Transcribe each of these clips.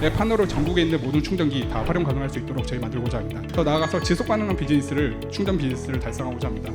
앱 하나로 전국에 있는 모든 충전기 다 활용 가능할 수 있도록 저희 만들고자 합니다. 더 나아가서 지속 가능한 비즈니스를 충전 비즈니스를 달성하고자 합니다.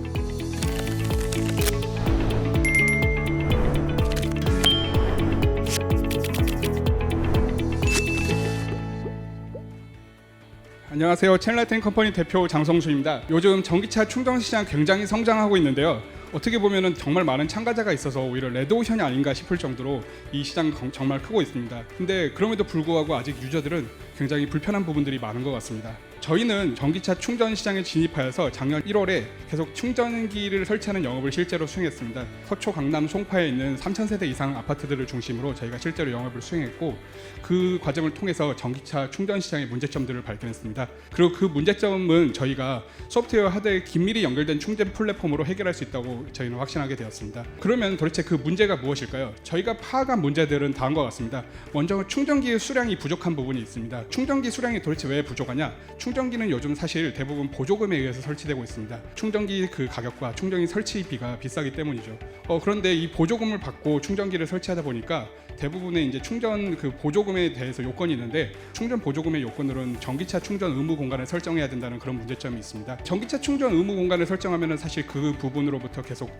안녕하세요. 첼라텐 컴퍼니 대표 장성수입니다. 요즘 전기차 충전 시장 굉장히 성장하고 있는데요. 어떻게 보면은 정말 많은 참가자가 있어서 오히려 레드오션이 아닌가 싶을 정도로 이 시장 정말 크고 있습니다. 근데 그럼에도 불구하고 아직 유저들은 굉장히 불편한 부분들이 많은 것 같습니다. 저희는 전기차 충전 시장에 진입하여서 작년 1월에 계속 충전기를 설치하는 영업을 실제로 수행했습니다. 서초, 강남, 송파에 있는 3,000세대 이상 아파트들을 중심으로 저희가 실제로 영업을 수행했고, 그 과정을 통해서 전기차 충전 시장의 문제점들을 발견했습니다. 그리고 그 문제점은 저희가 소프트웨어 하드에 긴밀히 연결된 충전 플랫폼으로 해결할 수 있다고 저희는 확신하게 되었습니다. 그러면 도대체 그 문제가 무엇일까요? 저희가 파악한 문제들은 다음과 같습니다. 먼저 충전기의 수량이 부족한 부분이 있습니다. 충전기 수량이 도대체 왜 부족하냐? 충전기는 요즘 사실 대부분 보조금에 의해서 설치되고 있습니다. 충전기 그 가격과 충전기 설치비가 비싸기 때문이죠. 그런데 이 보조금을 받고 충전기를 설치하다 보니까 대부분의 이제 충전 그 보조금에 대해서 요건이 있는데, 충전 보조금의 요건으로는 전기차 충전 의무 공간을 설정해야 된다는 그런 문제점이 있습니다. 전기차 충전 의무 공간을 설정하면은 사실 그 부분으로부터 계속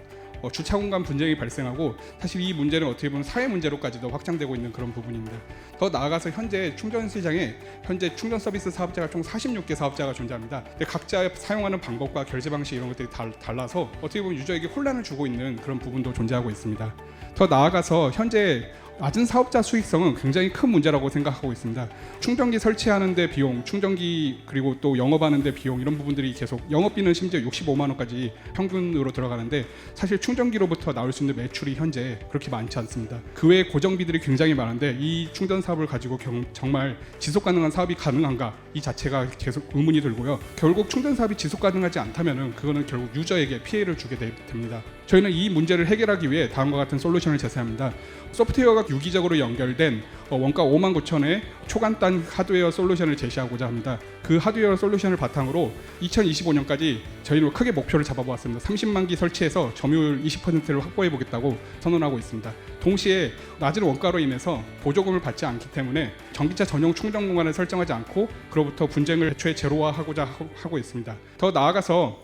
주차 공간 분쟁이 발생하고, 사실 이 문제는 어떻게 보면 사회 문제로까지도 확장되고 있는 그런 부분입니다. 더 나아가서 현재 충전 시장에 현재 충전 서비스 사업자가 총 46개 사업자가 존재합니다. 근데 각자 사용하는 방법과 결제 방식 이런 것들이 달라서 어떻게 보면 유저에게 혼란을 주고 있는 그런 부분도 존재하고 있습니다. 더 나아가서 현재 낮은 사업자 수익성은 굉장히 큰 문제라고 생각하고 있습니다. 충전기 설치하는데 비용, 충전기 그리고 또 영업하는데 비용, 이런 부분들이 계속, 영업비는 심지어 65만 원까지 평균으로 들어가는데 사실 충전기로부터 나올 수 있는 매출이 현재 그렇게 많지 않습니다. 그 외에 고정비들이 굉장히 많은데 이 충전 사업을 가지고 정말 지속 가능한 사업이 가능한가, 이 자체가 계속 의문이 들고요. 결국 충전 사업이 지속 가능하지 않다면은 그거는 결국 유저에게 피해를 주게 됩니다. 저희는 이 문제를 해결하기 위해 다음과 같은 솔루션을 제시합니다. 소프트웨어가 유기적으로 연결된 원가 59,000원의 초간단 하드웨어 솔루션을 제시하고자 합니다. 그 하드웨어 솔루션을 바탕으로 2025년까지 저희는 크게 목표를 잡아보았습니다. 30만 기 설치해서 점유율 20%를 확보해 보겠다고 선언하고 있습니다. 동시에 낮은 원가로 인해서 보조금을 받지 않기 때문에 전기차 전용 충전 공간을 설정하지 않고 그로부터 분쟁을 애초에 제로화하고자 하고 있습니다. 더 나아가서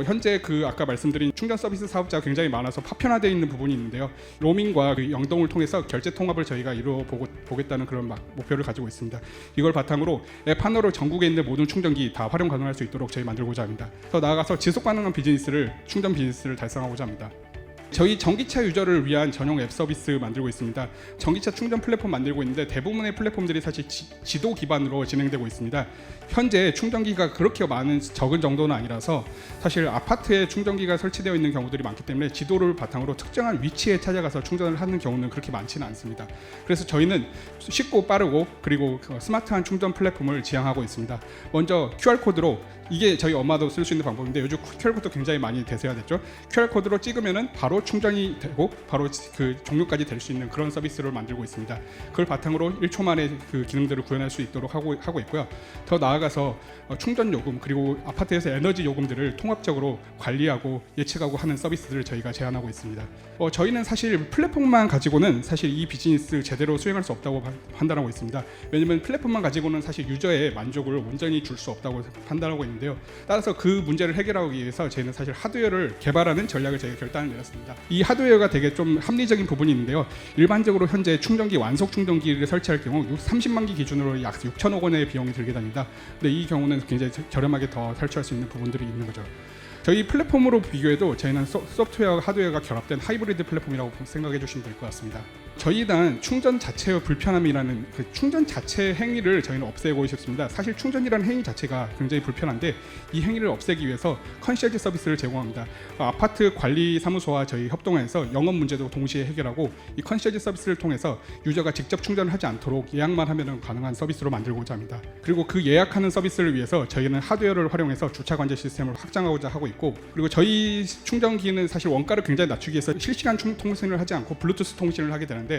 현재 그 아까 말씀드린 충전 서비스 사업자가 굉장히 많아서 파편화되어 있는 부분이 있는데요. 로밍과 그 영동을 통해서 결제 통합을 저희가 이루어 보겠다는 그런 목표를 가지고 있습니다. 이걸 바탕으로 앱 하나로 전국에 있는 모든 충전기 다 활용 가능할 수 있도록 저희 만들고자 합니다. 더 나아가서 지속 가능한 충전 비즈니스를 달성하고자 합니다. 저희 전기차 유저를 위한 전용 앱 서비스 만들고 있습니다. 전기차 충전 플랫폼 만들고 있는데 대부분의 플랫폼들이 사실 지도 기반으로 진행되고 있습니다. 현재 충전기가 그렇게 적은 정도는 아니라서 사실 아파트에 충전기가 설치되어 있는 경우들이 많기 때문에 지도를 바탕으로 특정한 위치에 찾아가서 충전을 하는 경우는 그렇게 많지는 않습니다. 그래서 저희는 쉽고 빠르고 그리고 스마트한 충전 플랫폼을 지향하고 있습니다. 먼저 QR코드로, 이게 저희 엄마도 쓸 수 있는 방법인데 요즘 QR코드 굉장히 많이 대세화됐죠. QR코드로 찍으면은 바로 충전이 되고 바로 그 종료까지 될 수 있는 그런 서비스를 만들고 있습니다. 그걸 바탕으로 1초 만에 그 기능들을 구현할 수 있도록 하고 있고요. 더 나아가서 충전 요금 그리고 아파트에서 에너지 요금들을 통합적으로 관리하고 예측하고 하는 서비스들을 저희가 제안하고 있습니다. 저희는 사실 플랫폼만 가지고는 사실 이 비즈니스 제대로 수행할 수 없다고 판단하고 있습니다. 왜냐하면 플랫폼만 가지고는 사실 유저의 만족을 온전히 줄 수 없다고 판단하고 있는데요. 따라서 그 문제를 해결하기 위해서 저희는 사실 하드웨어를 개발하는 전략을 저희가 결단을 내렸습니다. 이 하드웨어가 되게 좀 합리적인 부분이 있는데요. 일반적으로 현재 충전기 완속 충전기를 설치할 경우 30만 기 기준으로 약 6천억 원의 비용이 들게 됩니다. 근데 이 경우는 굉장히 저렴하게 더 설치할 수 있는 부분들이 있는 거죠. 저희 플랫폼으로 비교해도 저희는 소프트웨어와 하드웨어가 결합된 하이브리드 플랫폼이라고 생각해 주시면 될 것 같습니다. 저희는 충전 자체의 불편함이라는 그 충전 자체 행위를 저희는 없애고 싶습니다. 사실 충전이라는 행위 자체가 굉장히 불편한데 이 행위를 없애기 위해서 컨시어지 서비스를 제공합니다. 아파트 관리 사무소와 저희 협동해서 영업 문제도 동시에 해결하고, 이 컨시어지 서비스를 통해서 유저가 직접 충전을 하지 않도록 예약만 하면 가능한 서비스로 만들고자 합니다. 그리고 그 예약하는 서비스를 위해서 저희는 하드웨어를 활용해서 주차 관제 시스템을 확장하고자 하고 있고, 그리고 저희 충전기는 사실 원가를 굉장히 낮추기 위해서 실시간 통신을 하지 않고 블루투스 통신을 하게 되는데,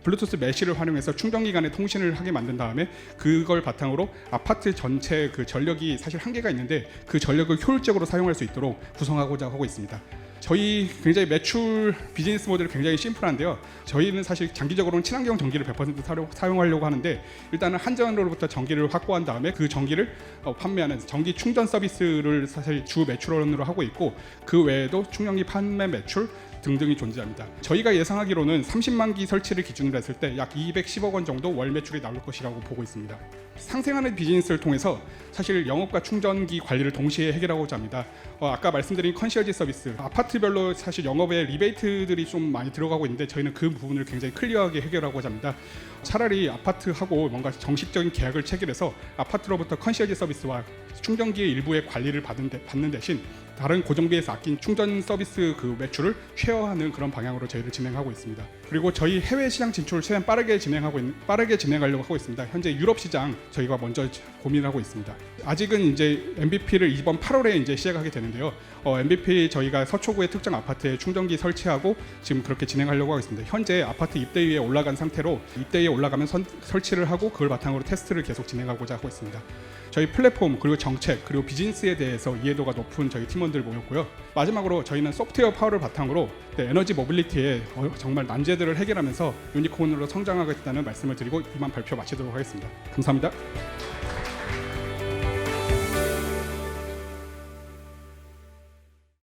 블루투스 메쉬를 활용해서 충전기 간의 통신을 하게 만든 다음에 그걸 바탕으로 아파트 전체 그 전력이 사실 한계가 있는데 그 전력을 효율적으로 사용할 수 있도록 구성하고자 하고 있습니다. 저희 굉장히 매출 비즈니스 모델이 굉장히 심플한데요. 저희는 사실 장기적으로는 친환경 전기를 100% 사용하려고 하는데, 일단은 한전으로부터 전기를 확보한 다음에 그 전기를 판매하는 전기 충전 서비스를 사실 주 매출원으로 하고 있고, 그 외에도 충전기 판매 매출 등등이 존재합니다. 저희가 예상하기로는 30만 기 설치를 기준으로 했을 때 약 210억 원 정도 월 매출이 나올 것이라고 보고 있습니다. 상생하는 비즈니스를 통해서 사실 영업과 충전기 관리를 동시에 해결하고자 합니다. 아까 말씀드린 컨시어지 서비스, 아파트별로 사실 영업에 리베이트들이 좀 많이 들어가고 있는데, 저희는 그 부분을 굉장히 클리어하게 해결하고자 합니다. 차라리 아파트하고 뭔가 정식적인 계약을 체결해서 아파트로부터 컨시어지 서비스와 충전기의 일부의 관리를 받는 대신 다른 고정비에서 아낀 충전 서비스 그 매출을 쉐어하는 그런 방향으로 저희를 진행하고 있습니다. 그리고 저희 해외 시장 진출을 최대한 빠르게 진행하려고 하고 있습니다. 현재 유럽 시장 저희가 먼저 고민하고 있습니다. 아직은 이제 MVP를 이번 8월에 이제 시작하게 되는데요. MVP 저희가 서초구의 특정 아파트에 충전기 설치하고 지금 그렇게 진행하려고 하고 있습니다. 현재 아파트 입대위에 올라간 상태로 입대위에 올라가면 설치를 하고 그걸 바탕으로 테스트를 계속 진행하고자 하고 있습니다. 저희 플랫폼 그리고 정책 그리고 비즈니스에 대해서 이해도가 높은 저희 팀원들 모였고요. 마지막으로 저희는 소프트웨어 파워를 바탕으로 에너지 모빌리티에 정말 난제들을 해결하면서 유니콘으로 성장하겠다는 말씀을 드리고 이만 발표 마치도록 하겠습니다. 감사합니다.